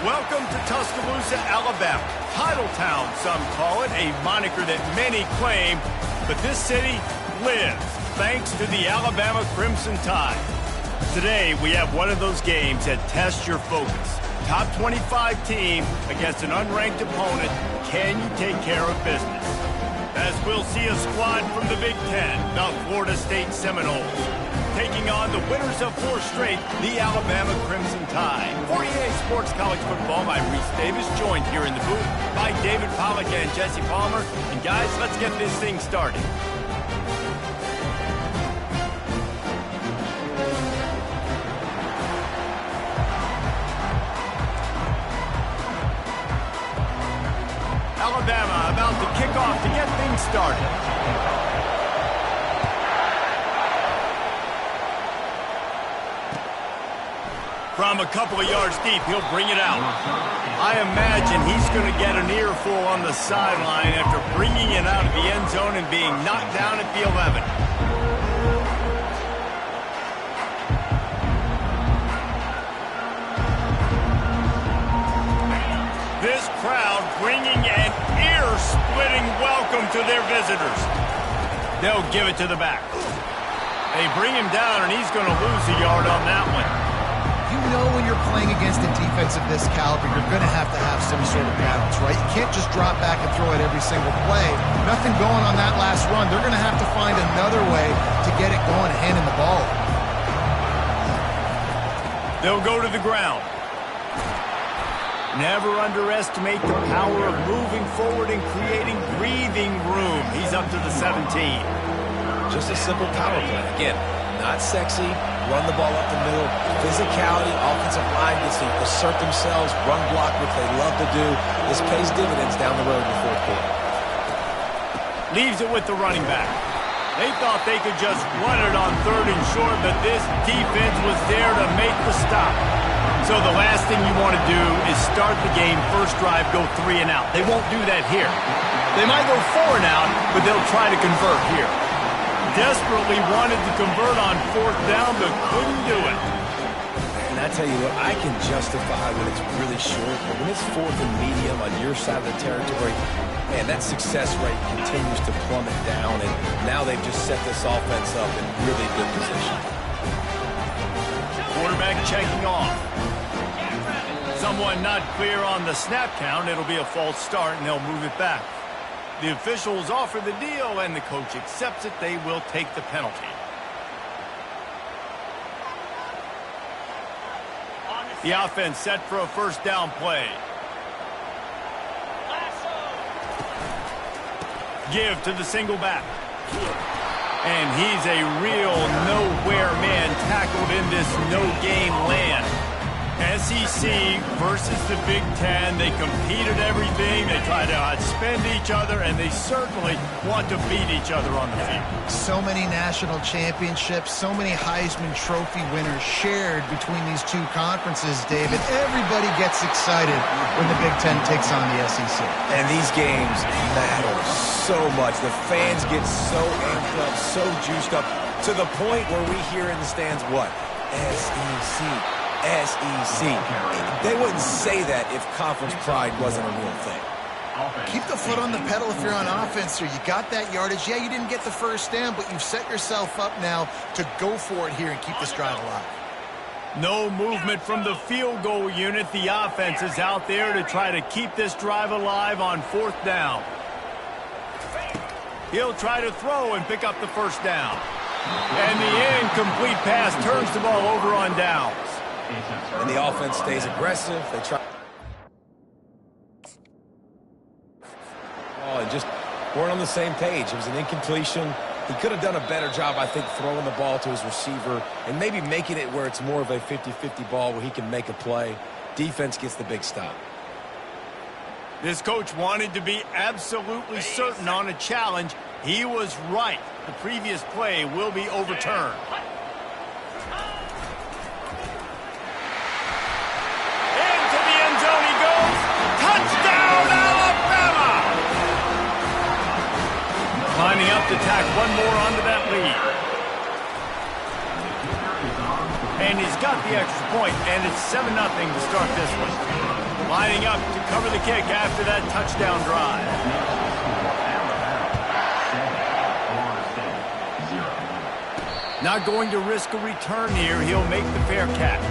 Welcome to Tuscaloosa, Alabama. Title Town, some call it, a moniker that many claim, but this city lives thanks to the Alabama Crimson Tide. Today, we have one of those games that tests your focus. Top 25 team against an unranked opponent. Can you take care of business? As we'll see a squad from the Big Ten, the Florida State Seminoles, taking on the winners of 4 straight, the Alabama Crimson Tide. For EA Sports College Football, I'm Reese Davis, joined here in the booth by David Pollack and Jesse Palmer. And guys, let's get this thing started. Alabama about to kick off to get things started. From a couple of yards deep, he'll bring it out. I imagine he's going to get an earful on the sideline after bringing it out of the end zone and being knocked down at the 11. This crowd bringing an ear-splitting welcome to their visitors. They'll give it to the back. They bring him down, and he's going to lose a yard on that one. You know when you're playing against a defense of this caliber, you're going to have some sort of balance, right? You can't just drop back and throw it every single play. Nothing going on that last run. They're going to have to find another way to get it going and handing the ball. They'll go to the ground. Never underestimate the power of moving forward and creating breathing room. He's up to the 17. Just a simple power play. Again, not sexy. Run the ball up the middle. Physicality, offensive line gets to assert themselves, run block, which they love to do. This pays dividends down the road in the fourth quarter. Leaves it with the running back. They thought they could just run it on 3rd and short, but this defense was there to make the stop. So the last thing you want to do is start the game, first drive, go 3 and out. They won't do that here. They might go 4 and out, but they'll try to convert here. Desperately wanted to convert on 4th down, but couldn't do it. And I tell you what, I can justify when it's really short, but when it's 4th and medium on your side of the territory, man, that success rate continues to plummet down, and now they've just set this offense up in really good position. Quarterback checking off. Someone not clear on the snap count. It'll be a false start, and they'll move it back. The officials offer the deal, and the coach accepts it. They will take the penalty. The offense set for a first down play. Give to the single back. And he's a real nowhere man tackled in this no-game land. SEC versus the Big Ten. They compete at everything. They try to outspend each other, and they certainly want to beat each other on the field. So many national championships, so many Heisman Trophy winners shared between these two conferences, David. Everybody gets excited when the Big Ten takes on the SEC. And these games matter so much. The fans get so amped up, so juiced up, to the point where we hear in the stands what? SEC. SEC. They wouldn't say that if conference pride wasn't a real thing. Keep the foot on the pedal if you're on offense here. You got that yardage. Yeah, you didn't get the first down, but you've set yourself up now to go for it here and keep this drive alive. No movement from the field goal unit. The offense is out there to try to keep this drive alive on 4th down. He'll try to throw and pick up the first down. And the incomplete pass turns the ball over on downs. And the offense stays aggressive. They try. Oh, and just weren't on the same page. It was an incompletion. He could have done a better job, I think, throwing the ball to his receiver and maybe making it where it's more of a 50-50 ball where he can make a play. Defense gets the big stop. This coach wanted to be absolutely certain on a challenge. He was right. The previous play will be overturned. Into the end zone he goes. Touchdown, Alabama! Lining up to tack one more onto that lead. And he's got the extra point, and it's 7-0 to start this one. Lining up to cover the kick after that touchdown drive. Not going to risk a return here. He'll make the fair catch.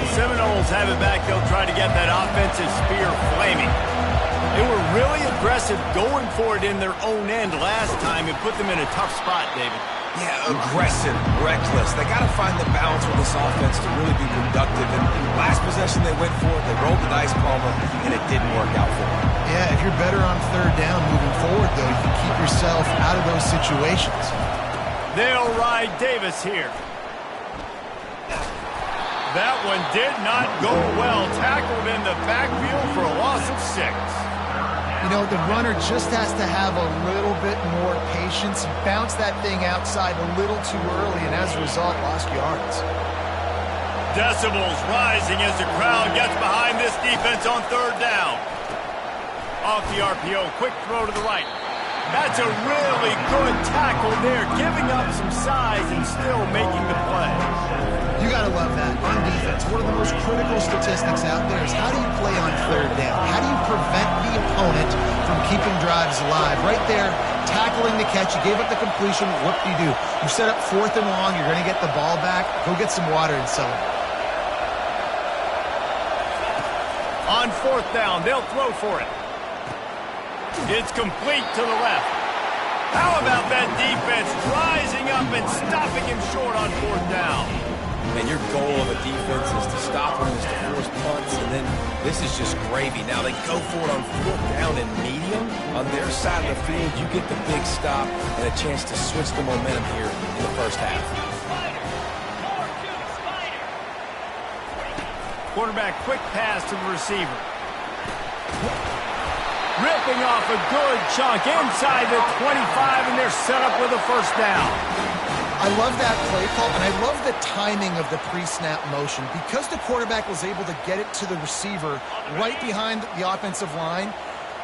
The Seminoles have it back. They'll try to get that offensive spear flaming. They were really aggressive going for it in their own end last time. It put them in a tough spot, David. Yeah, aggressive, reckless. They got to find the balance with this offense to really be productive. And last possession they went for it, they rolled the dice, Palmer, and it didn't work out for them. Yeah, if you're better on third down moving forward, though, you can keep yourself out of those situations. They'll ride Davis here. That one did not go well. Tackled in the backfield for a loss of 6. You know, the runner just has to have a little bit more patience. Bounce that thing outside a little too early, and as a result, lost yards. Decibels rising as the crowd gets behind this defense on third down. Off the RPO, quick throw to the right. That's a really good tackle there, giving up some size and still making the play. You got to love that on defense. One of the most critical statistics out there is how do you play on third down? How do you prevent the opponent from keeping drives alive? Right there, tackling the catch. You gave up the completion. What do? You set up 4th and long. You're going to get the ball back. Go get some water and celebrate. On 4th down, they'll throw for it. It's complete to the left. How about that defense rising up and stopping him short on 4th down? And your goal of a defense is to stop them, is to force punts, and then this is just gravy. Now they go for it on 4th down and medium. On their side of the field, you get the big stop and a chance to switch the momentum here in the first half. Quarterback, quick pass to the receiver. Ripping off a good chunk inside the 25, and they're set up with a 1st down. I love that play call, and I love the timing of the pre-snap motion. Because the quarterback was able to get it to the receiver right behind the offensive line,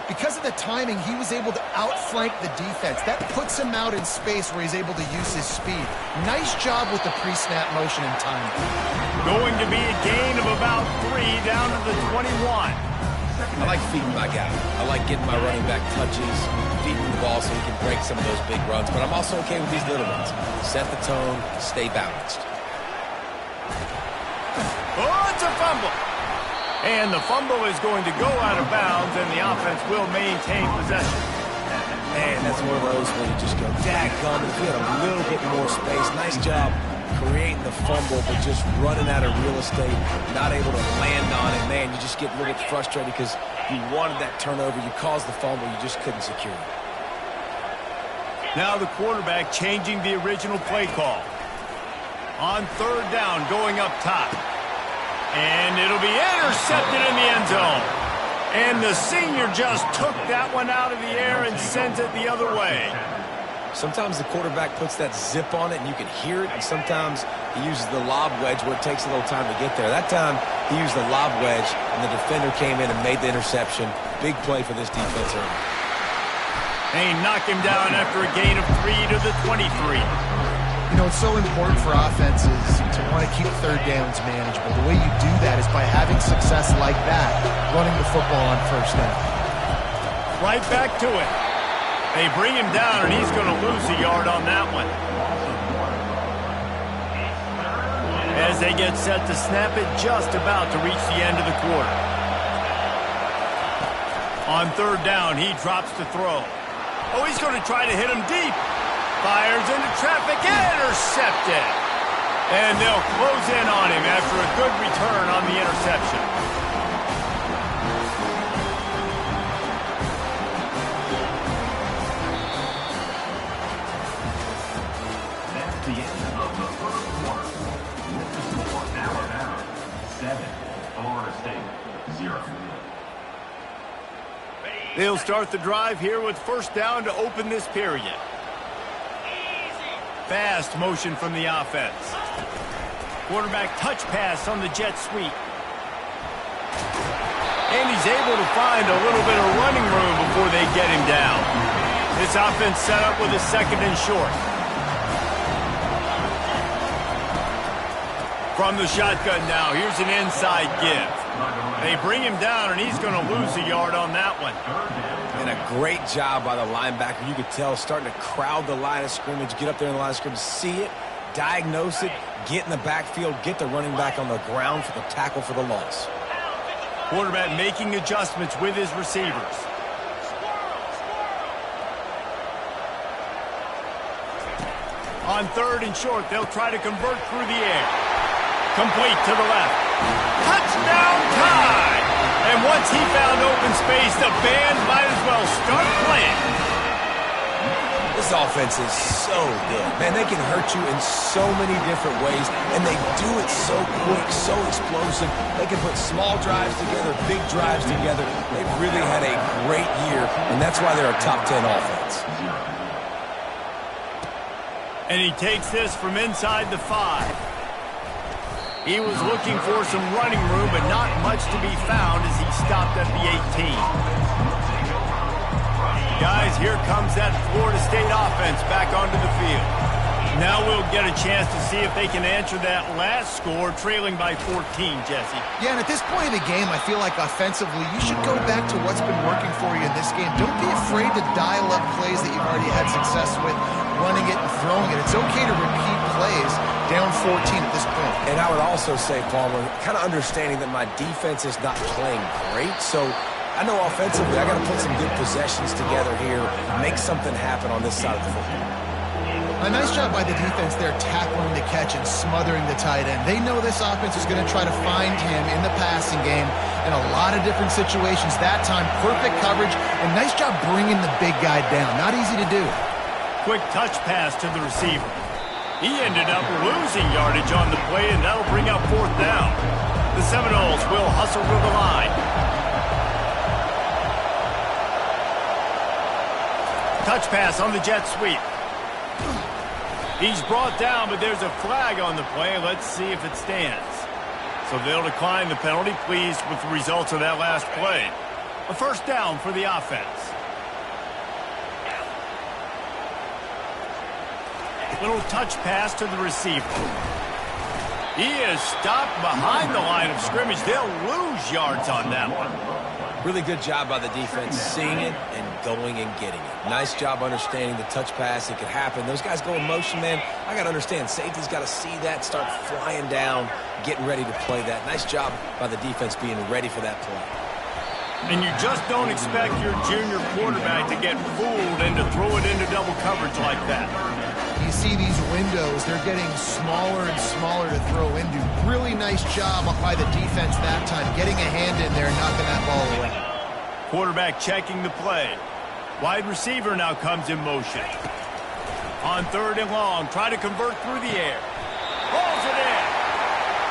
because of the timing, he was able to outflank the defense. That puts him out in space where he's able to use his speed. Nice job with the pre-snap motion and timing. Going to be a gain of about 3 down to the 21. I like feeding my guy. I like getting my running back touches, feeding the ball so he can break some of those big runs. But I'm also okay with these little ones. Set the tone, stay balanced. Oh, it's a fumble. And the fumble is going to go out of bounds, and the offense will maintain possession. Man, that's one of those where you just go, daggum, if you had a little bit more space. Nice job creating the fumble, but just running out of real estate, not able to land on it. Man, you just get a little bit frustrated because you wanted that turnover. You caused the fumble. You just couldn't secure it. Now the quarterback changing the original play call. On 3rd down, going up top. And it'll be intercepted in the end zone. And the senior just took that one out of the air and sends it the other way. Sometimes the quarterback puts that zip on it and you can hear it, and sometimes he uses the lob wedge where it takes a little time to get there. That time he used the lob wedge and the defender came in and made the interception. Big play for this defense early. They knock him down after a gain of 3 to the 23. You know, it's so important for offenses to want to keep 3rd downs manageable. The way you do that is by having success like that, running the football on 1st down. Right back to it. They bring him down, and he's going to lose a yard on that one. As they get set to snap it, just about to reach the end of the quarter. On 3rd down, he drops to throw. Oh, he's going to try to hit him deep. Fires into traffic, intercepted. And they'll close in on him after a good return on the interception. That's the end of the 1st quarter. This is for Alabama 7, Florida State 0. They'll start the drive here with 1st down to open this period. Fast motion from the offense. Quarterback touch pass on the jet sweep. And he's able to find a little bit of running room before they get him down. This offense set up with a 2nd and short. From the shotgun now, here's an inside give. They bring him down, and he's going to lose a yard on that one. And a great job by the linebacker. You could tell starting to crowd the line of scrimmage, get up there in the line of scrimmage, see it, diagnose it, get in the backfield, get the running back on the ground for the tackle for the loss. Quarterback making adjustments with his receivers. On 3rd and short, they'll try to convert through the air. Complete to the left. Touchdown time! And once he found open space, the band might as well start playing. This offense is so good. Man, they can hurt you in so many different ways, and they do it so quick, so explosive. They can put small drives together, big drives together. They've really had a great year, and that's why they're a top 10 offense. And he takes this from inside the 5. He was looking for some running room, but not much to be found as he stopped at the 18. Guys, here comes that Florida State offense back onto the field. Now we'll get a chance to see if they can answer that last score, trailing by 14, Jesse. Yeah, and at this point of the game, I feel like offensively, you should go back to what's been working for you in this game. Don't be afraid to dial up plays that you've already had success with, running it and throwing it. It's okay to repeat plays down 14 at this point. And I would also say, Palmer, kind of understanding that my defense is not playing great, so I know offensively I got to put some good possessions together here, make something happen on this side of the football. A nice job by the defense there tackling the catch and smothering the tight end. They know this offense is going to try to find him in the passing game in a lot of different situations. That time, perfect coverage, and nice job bringing the big guy down. Not easy to do. Quick touch pass to the receiver. He ended up losing yardage on the play, and that'll bring up 4th down. The Seminoles will hustle to the line. Touch pass on the jet sweep. He's brought down, but there's a flag on the play. Let's see if it stands. So they'll decline the penalty, pleased with the results of that last play. A 1st down for the offense. Little touch pass to the receiver. He is stopped behind the line of scrimmage. They'll lose yards on that one. Really good job by the defense, seeing it and going and getting it. Nice job understanding the touch pass. It could happen. Those guys go in motion, man. I got to understand. Safety's got to see that, start flying down, getting ready to play that. Nice job by the defense being ready for that play. And you just don't expect your junior quarterback to get fooled and to throw it into double coverage like that. You see these windows, they're getting smaller and smaller to throw into. Really nice job by the defense that time, getting a hand in there and knocking that ball away. Quarterback checking the play. Wide receiver now comes in motion. On 3rd and long, try to convert through the air. Balls it in.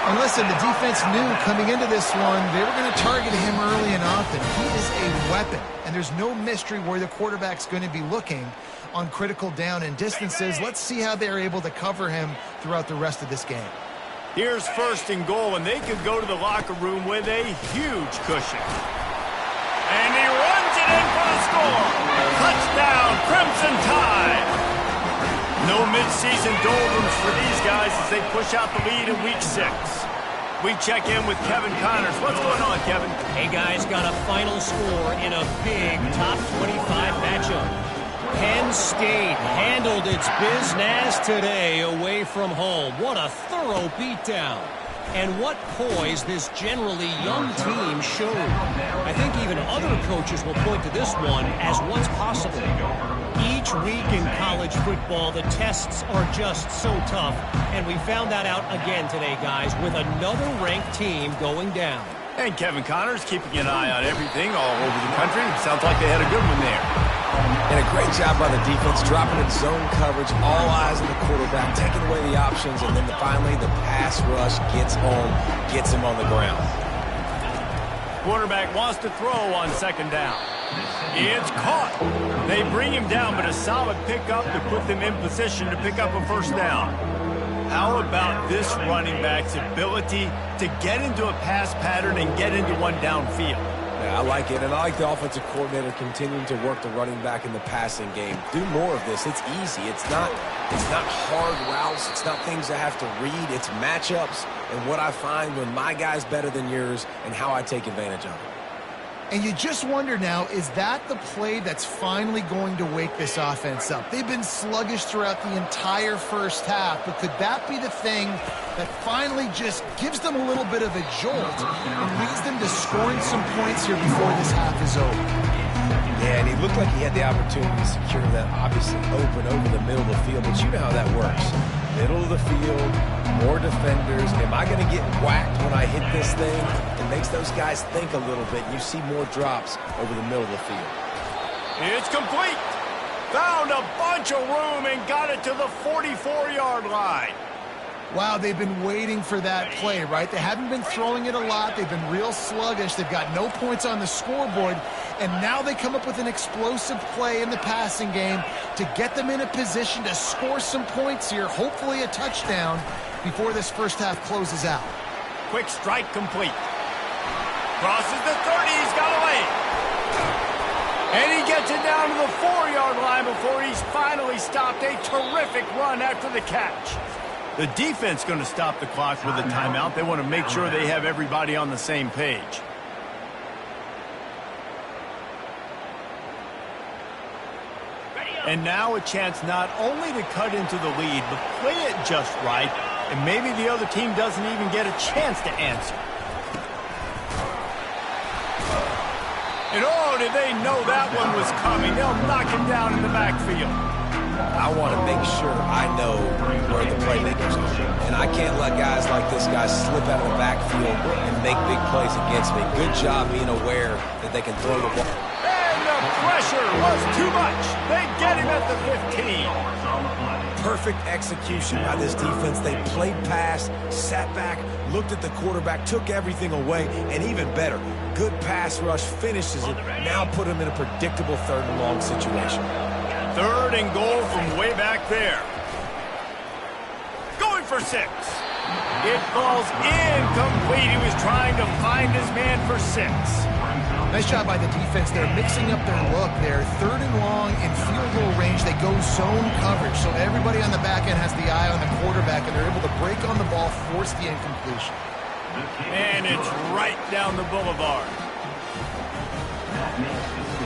And listen, the defense knew coming into this one, they were going to target him early and often. He is a weapon, and there's no mystery where the quarterback's going to be looking on critical down and distances. Let's see how they're able to cover him throughout the rest of this game. Here's 1st and goal, and they could go to the locker room with a huge cushion. And he runs it in for the score. Touchdown, Crimson Tide. No midseason doldrums for these guys as they push out the lead in Week 6. We check in with Kevin Connors. What's going on, Kevin? Hey, guys, got a final score in a big top 25 matchup. Penn State handled its business today away from home. What a thorough beatdown. And what poise this generally young team showed. I think even other coaches will point to this one as what's possible. Each week in college football, the tests are just so tough. And we found that out again today, guys, with another ranked team going down. And Kevin Connors keeping an eye on everything all over the country. Sounds like they had a good one there. And a great job by the defense, dropping in zone coverage, all eyes on the quarterback, taking away the options, and then finally the pass rush gets home, gets him on the ground. Quarterback wants to throw on 2nd down. It's caught. They bring him down, but a solid pickup to put them in position to pick up a 1st down. How about this running back's ability to get into a pass pattern and get into one downfield? Yeah, I like it, and I like the offensive coordinator continuing to work the running back in the passing game. Do more of this. It's easy. It's not hard routes. It's not things I have to read. It's matchups and what I find when my guy's better than yours and how I take advantage of it. And you just wonder now, is that the play that's finally going to wake this offense up? They've been sluggish throughout the entire first half, but could that be the thing that finally just gives them a little bit of a jolt and leads them to scoring some points here before this half is over? Yeah, and he looked like he had the opportunity to secure that, obviously open over the middle of the field, but you know how that works. Middle of the field, more defenders. Am I going to get whacked when I hit this thing? It makes those guys think a little bit. You see more drops over the middle of the field. It's complete. Found a bunch of room and got it to the 44-yard line. Wow, they've been waiting for that play, right? They haven't been throwing it a lot. They've been real sluggish. They've got no points on the scoreboard. And now they come up with an explosive play in the passing game to get them in a position to score some points here, hopefully a touchdown, before this first half closes out. Quick strike complete. Crosses the 30. He's got away. And he gets it down to the 4-yard line before he's finally stopped. A terrific run after the catch. The defense going to stop the clock with a timeout. They want to make sure they have everybody on the same page. And now a chance not only to cut into the lead, but play it just right, and maybe the other team doesn't even get a chance to answer. And oh, did they know that one was coming? They'll knock him down in the backfield. I want to make sure I know where the playmakers are. And I can't let guys like this guy slip out of the backfield and make big plays against me. Good job being aware that they can throw the ball. And the pressure was too much. They get him at the 15. Perfect execution by this defense. They played pass, sat back, looked at the quarterback, took everything away, and even better, good pass rush, finishes it, now put him in a predictable 3rd and long situation. 3rd and goal from way back there. Going for 6. It falls incomplete. He was trying to find his man for 6. Nice job by the defense. They're mixing up their look there. 3rd and long in field goal range. They go zone coverage. So everybody on the back end has the eye on the quarterback, and they're able to break on the ball, force the incompletion. And it's right down the boulevard.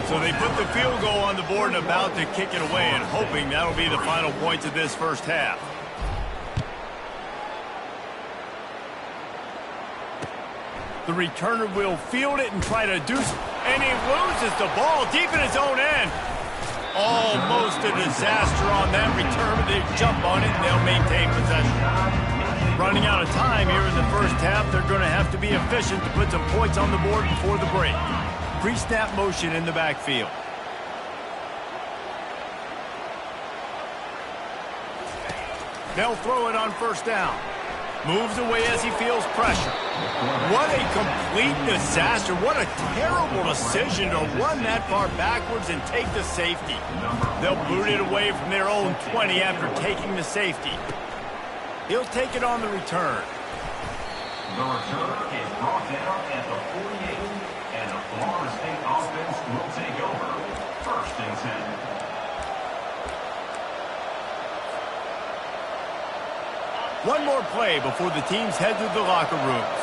So they put the field goal on the board and about to kick it away, and hoping that'll be the final points of this first half. The returner will field it and try to do so, and he loses the ball deep in his own end. Almost a disaster on that return, but they jump on it and they'll maintain possession. Running out of time here in the first half, they're going to have to be efficient to put some points on the board before the break. Pre-snap motion in the backfield. They'll throw it on 1st down. Moves away as he feels pressure. What a complete disaster. What a terrible decision to run that far backwards and take the safety. They'll boot it away from their own 20 after taking the safety. He'll take it on the return. The return is brought down at the 48, and the Florida State offense will take over. 1st and 10. One more play before the teams head to the locker rooms.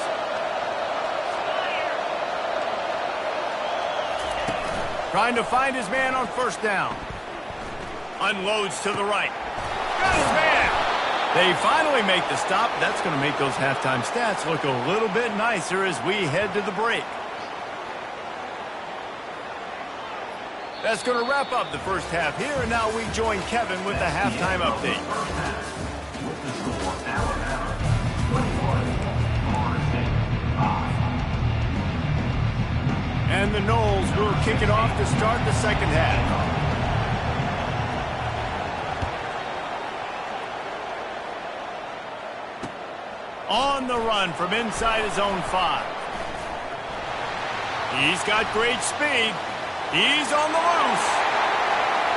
Trying to find his man on 1st down. Unloads to the right. Got his man. They finally make the stop. That's going to make those halftime stats look a little bit nicer as we head to the break. That's going to wrap up the first half here, and now we join Kevin with the halftime update. With the score, Alabama 21, Florida State 5. And the Noles will kick it off to start the second half. On the run from inside his own 5. He's got great speed. He's on the loose.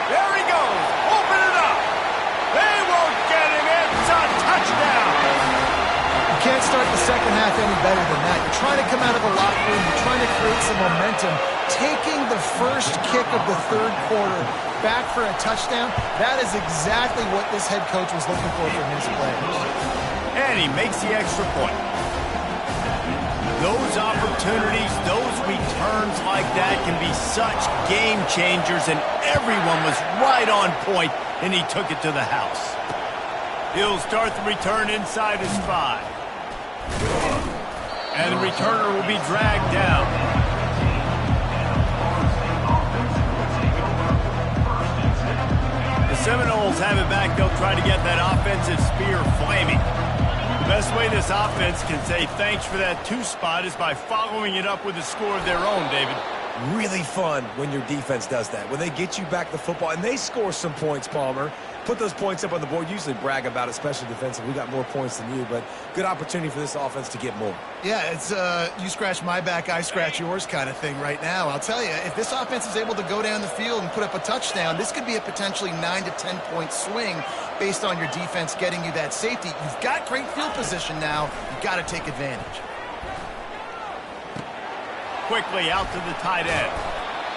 There he goes. Open it up. They won't get him. It's a touchdown. You can't start the second half any better than that. You're trying to come out of the locker room. You're trying to create some momentum. Taking the first kick of the third quarter back for a touchdown, that is exactly what this head coach was looking for from his players. And he makes the extra point. Those opportunities, those returns like that can be such game changers, and everyone was right on point, and he took it to the house. He'll start the return inside his 5. And the returner will be dragged down. The Seminoles have it back. They'll try to get that offensive spear flaming. The best way this offense can say thanks for that 2 spot is by following it up with a score of their own, David. Really fun when your defense does that. When they get you back the football and they score some points, Palmer. Put those points up on the board. Usually brag about it, especially defensive. We got more points than you, but good opportunity for this offense to get more. Yeah, it's you scratch my back, I scratch yours kind of thing right now. I'll tell you, if this offense is able to go down the field and put up a touchdown, this could be a potentially 9 to 10 point swing based on your defense getting you that safety. You've got great field position now. You've got to take advantage. Quickly out to the tight end.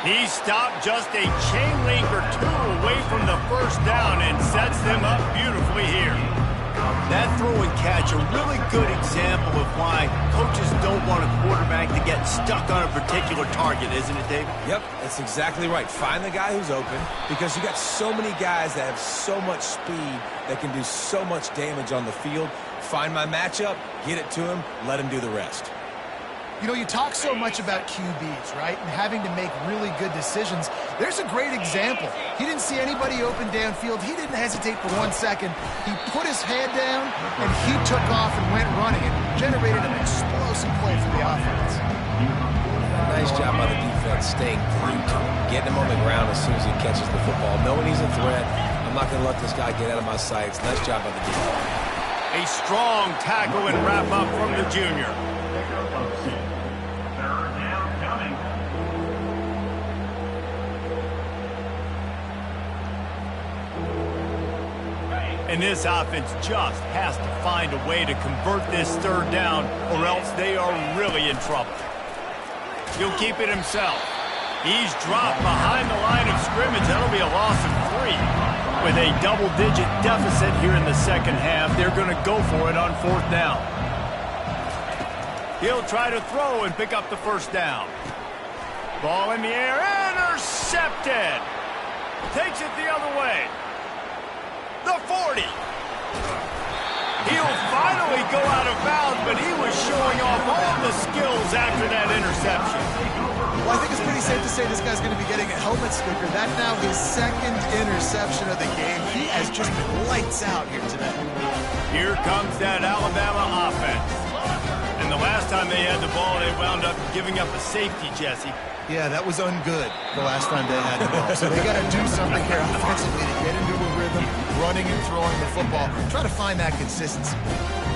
He stopped just a chain link or 2 away from the first down and sets them up beautifully here. That throw and catch, a really good example of why coaches don't want a quarterback to get stuck on a particular target, isn't it, David? Yep, that's exactly right. Find the guy who's open, because you got so many guys that have so much speed that can do so much damage on the field. Find my matchup, get it to him, let him do the rest. You know, you talk so much about QBs, right, and having to make really good decisions. There's a great example. He didn't see anybody open downfield. He didn't hesitate for 1 second. He put his head down, and he took off and went running and generated an explosive play for the offense. Nice job by the defense staying glued to him, getting him on the ground as soon as he catches the football. Knowing he's a threat, I'm not going to let this guy get out of my sights. Nice job by the defense. A strong tackle and wrap up from the junior. And this offense just has to find a way to convert this third down, or else they are really in trouble. He'll keep it himself. He's dropped behind the line of scrimmage. That'll be a loss of 3. With a double-digit deficit here in the second half, they're going to go for it on 4th down. He'll try to throw and pick up the first down. Ball in the air, intercepted. Takes it the other way. The 40. He'll finally go out of bounds, but he was showing off all the skills after that interception. Well, I think it's pretty safe to say this guy's going to be getting a helmet sticker. That's now his 2nd interception of the game. He has just been lights out here today. Here comes that Alabama offense. And the last time they had the ball, they wound up giving up a safety, Jesse. Yeah, that was ungood the last time they had the ball. So they got to do something here offensively to get into a rhythm, running and throwing the football. Try to find that consistency.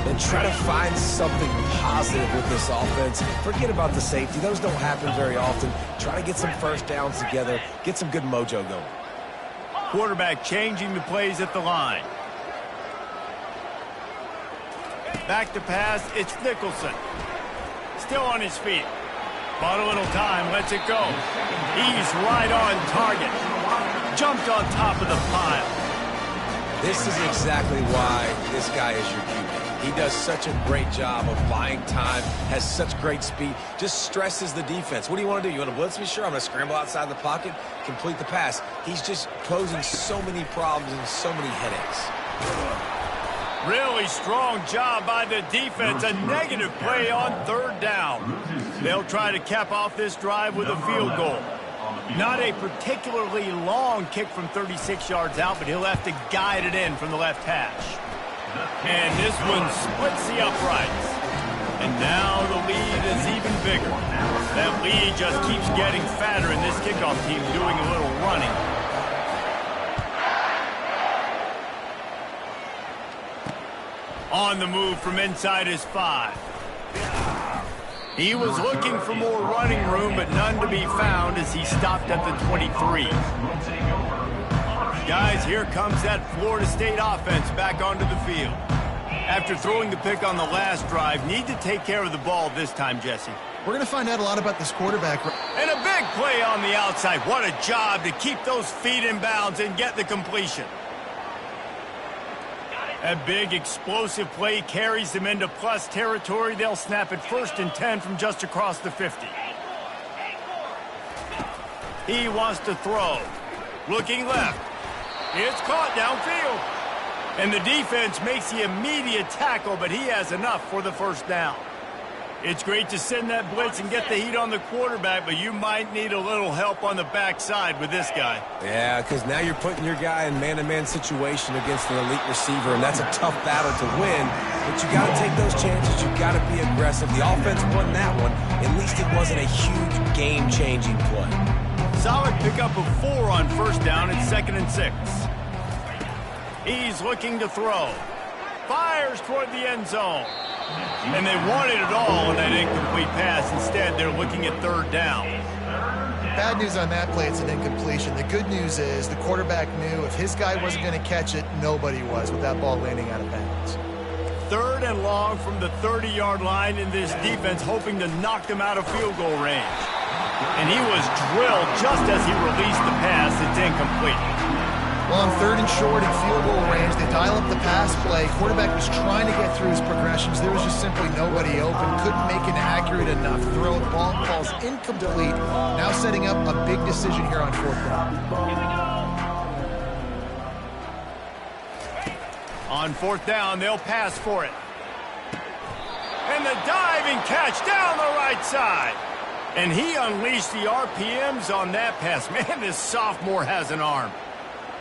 And try to find something positive with this offense. Forget about the safety. Those don't happen very often. Try to get some first downs together. Get some good mojo going. Quarterback changing the plays at the line. Back to pass, it's Nicholson. Still on his feet. Bought a little time, lets it go. He's right on target. Jumped on top of the pile. This is exactly why this guy is your QB. He does such a great job of buying time, has such great speed, just stresses the defense. What do you want to do? You want to blitz me? Sure, I'm going to scramble outside the pocket, complete the pass. He's just posing so many problems and so many headaches. Really strong job by the defense. A negative play on 3rd down. They'll try to cap off this drive with a field goal. Not a particularly long kick from 36 yards out, but he'll have to guide it in from the left hash. And this one splits the uprights. And now the lead is even bigger. That lead just keeps getting fatter, and this kickoff team doing a little running. On the move from inside his 5. He was looking for more running room, but none to be found as he stopped at the 23. Guys, here comes that Florida State offense back onto the field. After throwing the pick on the last drive, need to take care of the ball this time, Jesse. We're going to find out a lot about this quarterback. And a big play on the outside. What a job to keep those feet in bounds and get the completion. A big explosive play carries them into plus territory. They'll snap it 1st and 10 from just across the 50. He wants to throw. Looking left. It's caught downfield. And the defense makes the immediate tackle, but he has enough for the first down. It's great to send that blitz and get the heat on the quarterback, but you might need a little help on the backside with this guy. Yeah, because now you're putting your guy in man-to-man situation against an elite receiver, and that's a tough battle to win. But you got to take those chances. You got to be aggressive. The offense won that one. At least it wasn't a huge game-changing play. Solid pickup of 4 on first down. It's 2nd and 6. He's looking to throw. Fires toward the end zone. And they wanted it all on that incomplete pass. Instead, they're looking at 3rd down. Bad news on that play, it's an incompletion. The good news is the quarterback knew if his guy wasn't going to catch it, nobody was with that ball landing out of bounds. 3rd and long from the 30-yard line, in this defense hoping to knock them out of field goal range. And he was drilled just as he released the pass. It's incomplete. Well, on 3rd and short in field goal range, they dial up the pass play. Quarterback was trying to get through his progressions. There was just simply nobody open. Couldn't make an accurate enough throw. The ball falls incomplete. Now setting up a big decision here on 4th down. On 4th down, they'll pass for it. And the diving catch down the right side. And he unleashed the RPMs on that pass. Man, this sophomore has an arm.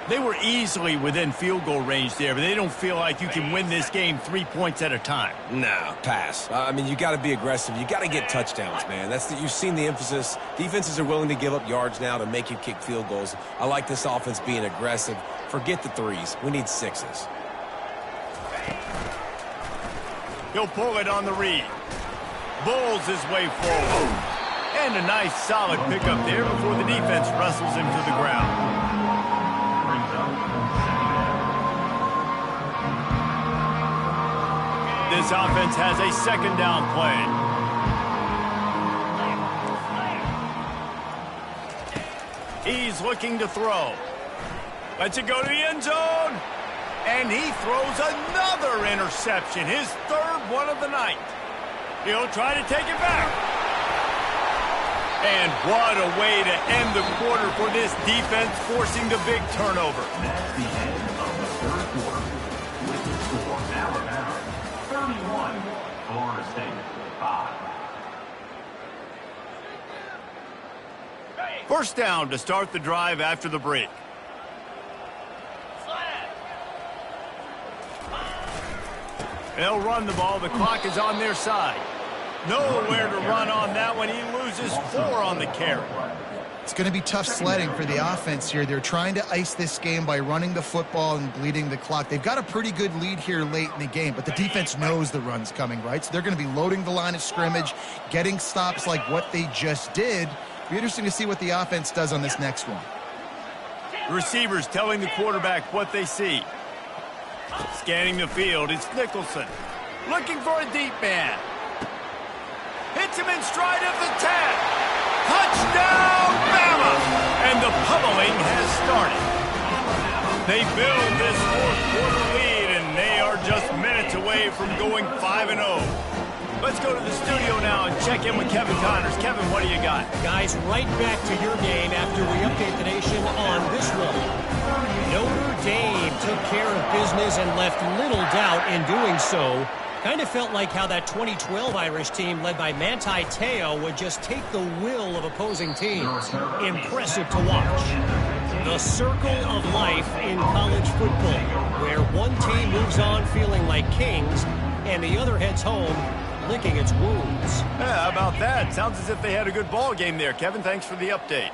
They were easily within field goal range there, but they don't feel like you can win this game 3 points at a time. No, pass. I mean, you got to be aggressive. You got to get touchdowns, man. You've seen the emphasis. Defenses are willing to give up yards now to make you kick field goals. I like this offense being aggressive. Forget the 3s. We need 6s. He'll pull it on the read. Bulls his way forward. And a nice solid pickup there before the defense wrestles him to the ground. This offense has a 2nd down play. He's looking to throw. Lets it go to the end zone. And he throws another interception, his 3rd one of the night. He'll try to take it back. And what a way to end the quarter for this defense, forcing the big turnover. That's the end of the 3rd quarter. With the score, Alabama 31, Florida State 5. 1st down to start the drive after the break. They'll run the ball. The clock is on their side. Nowhere to run on that one. He loses 4 on the carry. It's going to be tough sledding for the offense here. They're trying to ice this game by running the football and bleeding the clock. They've got a pretty good lead here late in the game, but the defense knows the run's coming, right? So they're going to be loading the line of scrimmage, getting stops like what they just did. It'll be interesting to see what the offense does on this next one. Receivers telling the quarterback what they see. Scanning the field, it's Nicholson. Looking for a deep man. Hits him in stride of the 10. Touchdown, Bama! And the pummeling has started. They build this 4th quarter lead, and they are just minutes away from going 5-0. Let's go to the studio now and check in with Kevin Connors. Kevin, what do you got? Guys, right back to your game after we update the nation on this one. Notre Dame took care of business and left little doubt in doing so. Kind of felt like how that 2012 Irish team led by Manti Te'o would just take the will of opposing teams. Impressive to watch. The circle of life in college football, where one team moves on feeling like kings and the other heads home licking its wounds. Yeah, how about that? Sounds as if they had a good ball game there. Kevin, thanks for the update.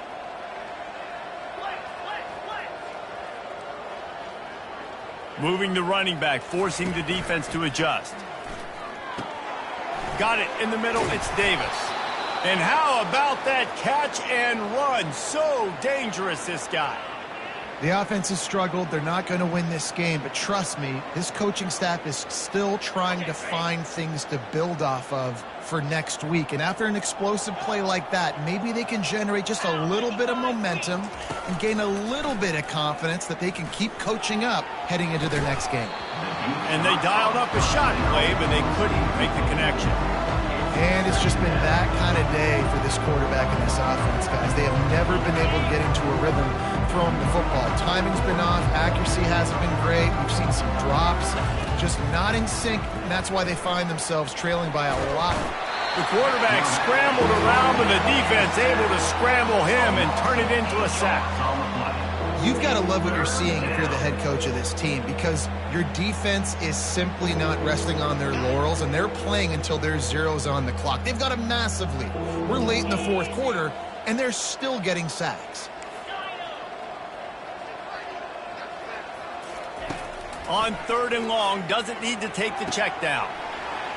Moving the running back, forcing the defense to adjust. Got it in the middle, it's Davis. And how about that catch and run? So dangerous, this guy. The offense has struggled. They're not going to win this game, but trust me, this coaching staff is still trying to find things to build off of for next week. And after an explosive play like that, maybe they can generate just a little bit of momentum and gain a little bit of confidence that they can keep coaching up heading into their next game. And they dialed up a shot play, but they couldn't make the connection. And it's just been that kind of day for this quarterback and this offense, guys. They have never been able to get into a rhythm throwing the football. Timing's been off. Accuracy hasn't been great. We've seen some drops, just not in sync, and that's why they find themselves trailing by a lot. The quarterback scrambled around, but the defense able to scramble him and turn it into a sack. You've got to love what you're seeing if you're the head coach of this team, because your defense is simply not resting on their laurels, and they're playing until there's zeros on the clock. They've got a massive lead. We're late in the fourth quarter, and they're still getting sacks. On 3rd and long, doesn't need to take the check down.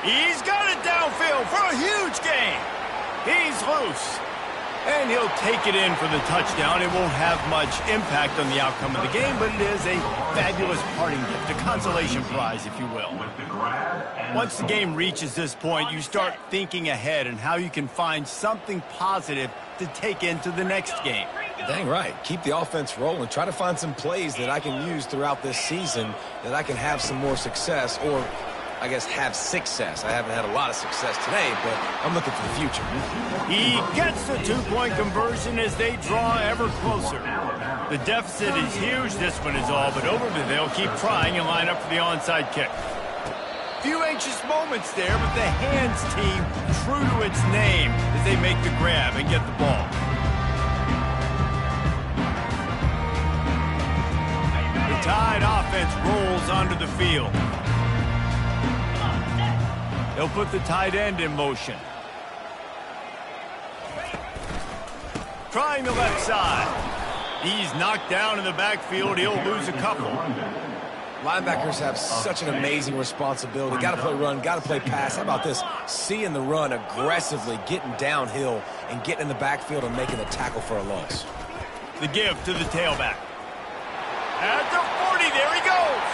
He's got it downfield for a huge gain. He's loose. And he'll take it in for the touchdown. It won't have much impact on the outcome of the game, but it is a fabulous parting gift, a consolation prize, if you will. Once the game reaches this point, you start thinking ahead and how you can find something positive to take into the next game. Dang right. Keep the offense rolling. Try to find some plays that I can use throughout this season that I can have some more success, or I guess have success. I haven't had a lot of success today, but I'm looking for the future. He gets the 2-point conversion as they draw ever closer. The deficit is huge. This one is all but over, but they'll keep trying and line up for the onside kick. Few anxious moments there, but the hands team true to its name as they make the grab and get the ball. The Tide offense rolls onto the field. They'll put the tight end in motion. Trying the left side. He's knocked down in the backfield. He'll lose a couple. Linebackers have such an amazing responsibility. Got to play run, got to play pass. How about this? Seeing the run aggressively, getting downhill, and getting in the backfield and making the tackle for a loss. The give to the tailback. At the 40, there he goes.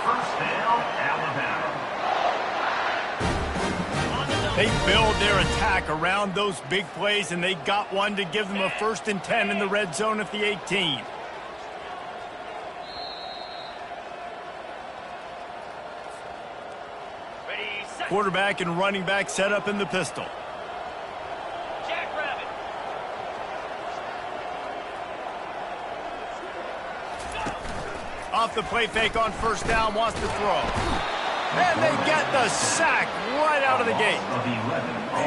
First down, Alabama. They build their attack around those big plays, and they got one to give them a 1st and 10 in the red zone at the 18. Quarterback and running back set up in the pistol. Off the play fake on 1st down, wants to throw. And they get the sack right out of the gate.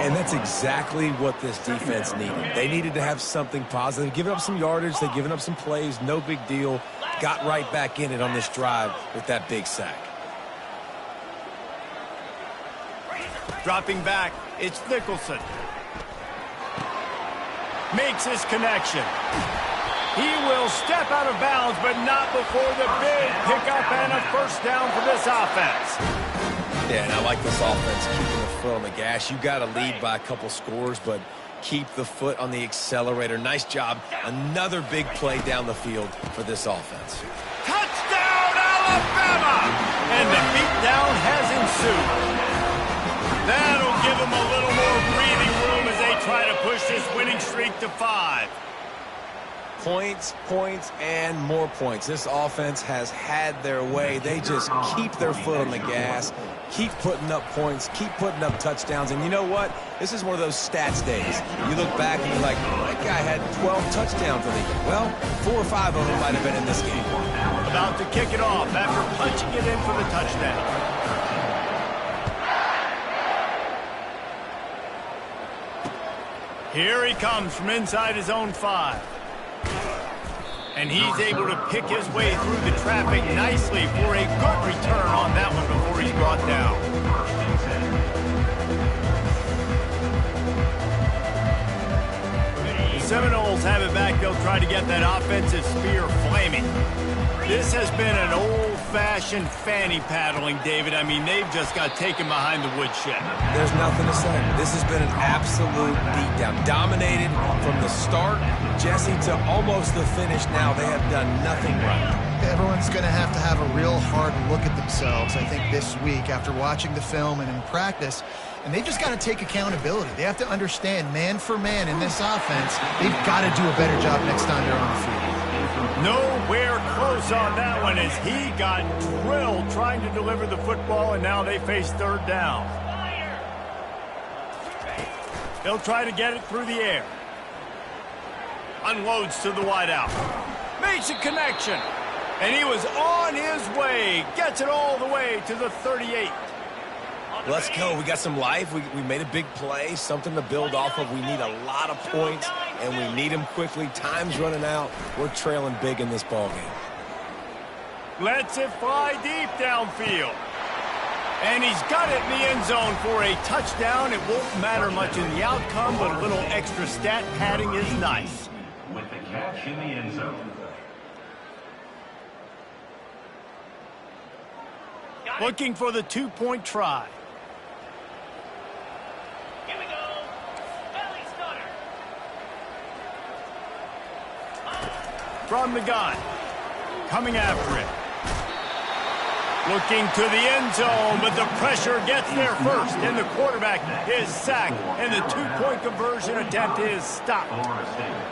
And that's exactly what this defense needed. They needed to have something positive. Giving up some yardage, they've given up some plays, no big deal. Got right back in it on this drive with that big sack. Dropping back, it's Nicholson. Makes his connection. He will step out of bounds, but not before the big pickup and a 1st down for this offense. Yeah, and I like this offense keeping the foot on the gas. You got to lead by a couple scores, but keep the foot on the accelerator. Nice job. Another big play down the field for this offense. Touchdown, Alabama! And the beatdown has ensued. That'll give them a little more breathing room as they try to push this winning streak to 5. Points, points, and more points. This offense has had their way. They just keep their foot on the gas, keep putting up points, keep putting up touchdowns. And you know what? This is one of those stats days. You look back and you're like, that guy had 12 touchdowns in the year. Well, 4 or 5 of them might have been in this game. About to kick it off after punching it in for the touchdown. Here he comes from inside his own 5. And he's able to pick his way through the traffic nicely for a good return on that one before he's brought down. The Seminoles have it back. They'll try to get that offensive spear flaming. This has been an old-fashioned fanny paddling, David. I mean, they've just got taken behind the woodshed. There's nothing to say. This has been an absolute beatdown. Dominated from the start, Jesse, to almost the finish now. They have done nothing right. Everyone's going to have a real hard look at themselves, I think, this week after watching the film and in practice. And they've just got to take accountability. They have to understand, man for man in this offense, they've got to do a better job next time they're on the field. Nowhere close on that one as he got drilled trying to deliver the football, and now they face third down. They'll try to get it through the air. Unloads to the wideout. Makes a connection. And he was on his way. Gets it all the way to the 38. Let's go. We got some life. We made a big play, something to build off of. We need a lot of points, and we need them quickly. Time's running out. We're trailing big in this ballgame. Lets it fly deep downfield. And he's got it in the end zone for a touchdown. It won't matter much in the outcome, but a little extra stat padding is nice. With the catch in the end zone. Looking for the two-point try. Here we go. Belly stunner. From the gun. Coming after it. Looking to the end zone, but the pressure gets there first, and the quarterback is sacked, and the two-point conversion attempt is stopped.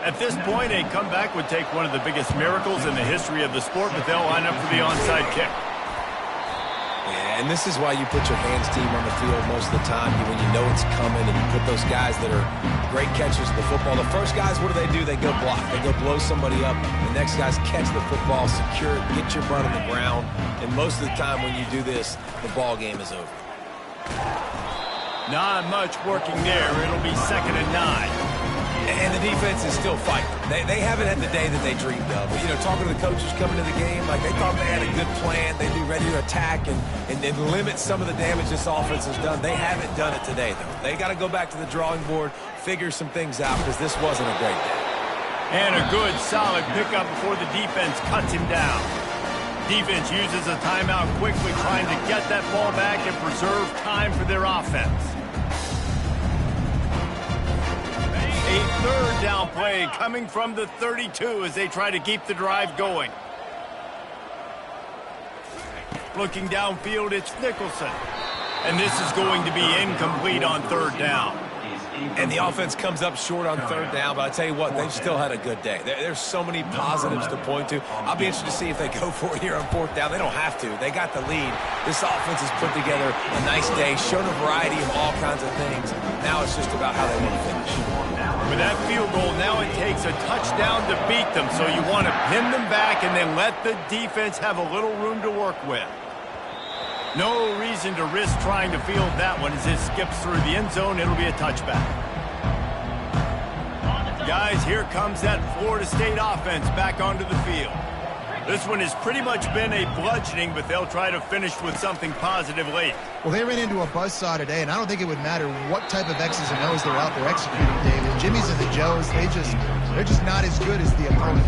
At this point, a comeback would take one of the biggest miracles in the history of the sport, but they'll line up for the onside kick. Yeah, and this is why you put your hands team on the field most of the time when you know it's coming, and you put those guys that are great catchers of the football. The first guys, what do? They go block. They go blow somebody up. The next guys catch the football, secure it, get your butt on the ground. And most of the time when you do this, the ball game is over. Not much working there. It'll be 2nd and 9. And the defense is still fighting. They haven't had the day that they dreamed of. You know, talking to the coaches coming to the game, like they thought they had a good plan. They'd be ready to attack and limit some of the damage this offense has done. They haven't done it today, though. They got to go back to the drawing board, figure some things out, because this wasn't a great day. And a good, solid pickup before the defense cuts him down. Defense uses a timeout quickly, trying to get that ball back and preserve time for their offense. A third down play coming from the 32 as they try to keep the drive going. Looking downfield, it's Nicholson. And this is going to be incomplete on third down. And the offense comes up short on third down, but I tell you what, they've still had a good day. There's so many positives to point to. I'll be interested to see if they go for it here on fourth down. They don't have to. They got the lead. This offense has put together a nice day, shown a variety of all kinds of things. Now it's just about how they want to finish. With that field goal, now it takes a touchdown to beat them, so you want to pin them back and then let the defense have a little room to work with. No reason to risk trying to field that one as it skips through the end zone. It'll be a touchback. Guys, here comes that Florida State offense back onto the field. This one has pretty much been a bludgeoning, but they'll try to finish with something positive late. Well, they ran into a buzzsaw today, and I don't think it would matter what type of X's and O's they're out there executing, David. Jimmy's and the Joes, they're just not as good as the opponent.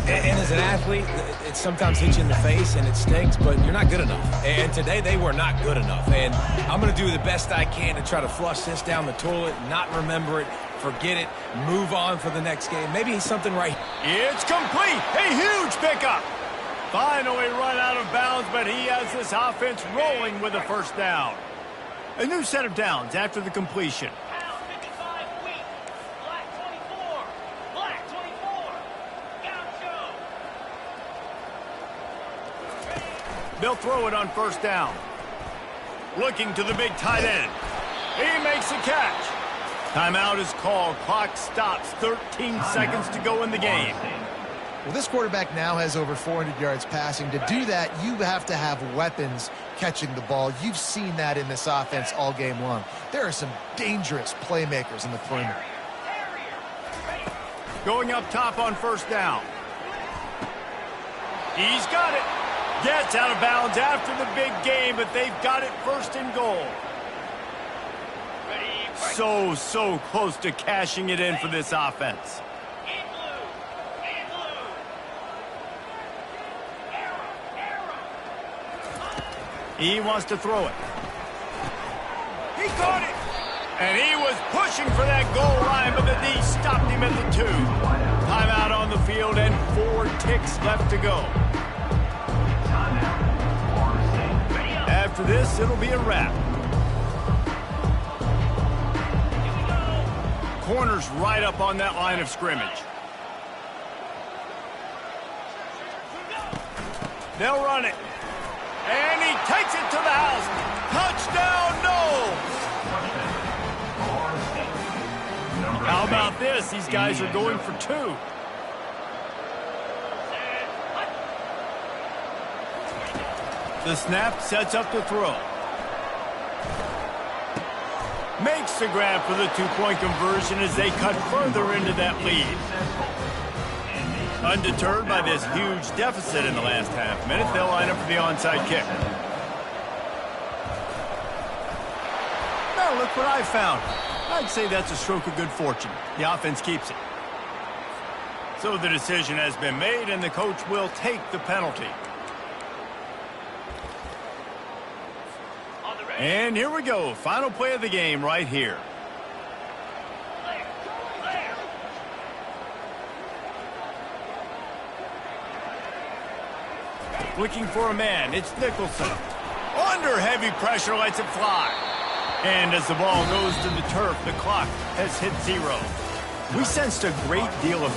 And as an athlete, it sometimes hits you in the face and it stinks, but you're not good enough. And today they were not good enough. And I'm going to do the best I can to try to flush this down the toilet, not remember it, forget it, move on for the next game. Maybe something right. It's complete. A huge pickup. Finally run out of bounds, but he has this offense rolling with a first down. A new set of downs after the completion. They'll throw it on first down. Looking to the big tight end. He makes the catch. Timeout is called. Clock stops. 13 seconds to go in the game. Well, this quarterback now has over 400 yards passing. To do that, you have to have weapons catching the ball. You've seen that in this offense all game long. There are some dangerous playmakers in the perimeter. Going up top on first down. He's got it. Gets out of bounds after the big game, but they've got it first and goal. So close to cashing it in for this offense. He wants to throw it. He caught it. And he was pushing for that goal line, but the D stopped him at the 2. Timeout on the field and 4 ticks left to go. After this, it'll be a wrap. Corner's right up on that line of scrimmage. They'll run it. And he takes it to the house. Touchdown, no! How about this? These guys are going for 2. The snap sets up the throw. Makes the grab for the 2-point conversion as they cut further into that lead. Undeterred by this huge deficit in the last half minute, they'll line up for the onside kick. Now look what I found. I'd say that's a stroke of good fortune. The offense keeps it. So the decision has been made, and the coach will take the penalty. And here we go. Final play of the game right here. Looking for a man. It's Nicholson. Under heavy pressure, lets it fly. And as the ball goes to the turf, the clock has hit 0. We sensed a great deal of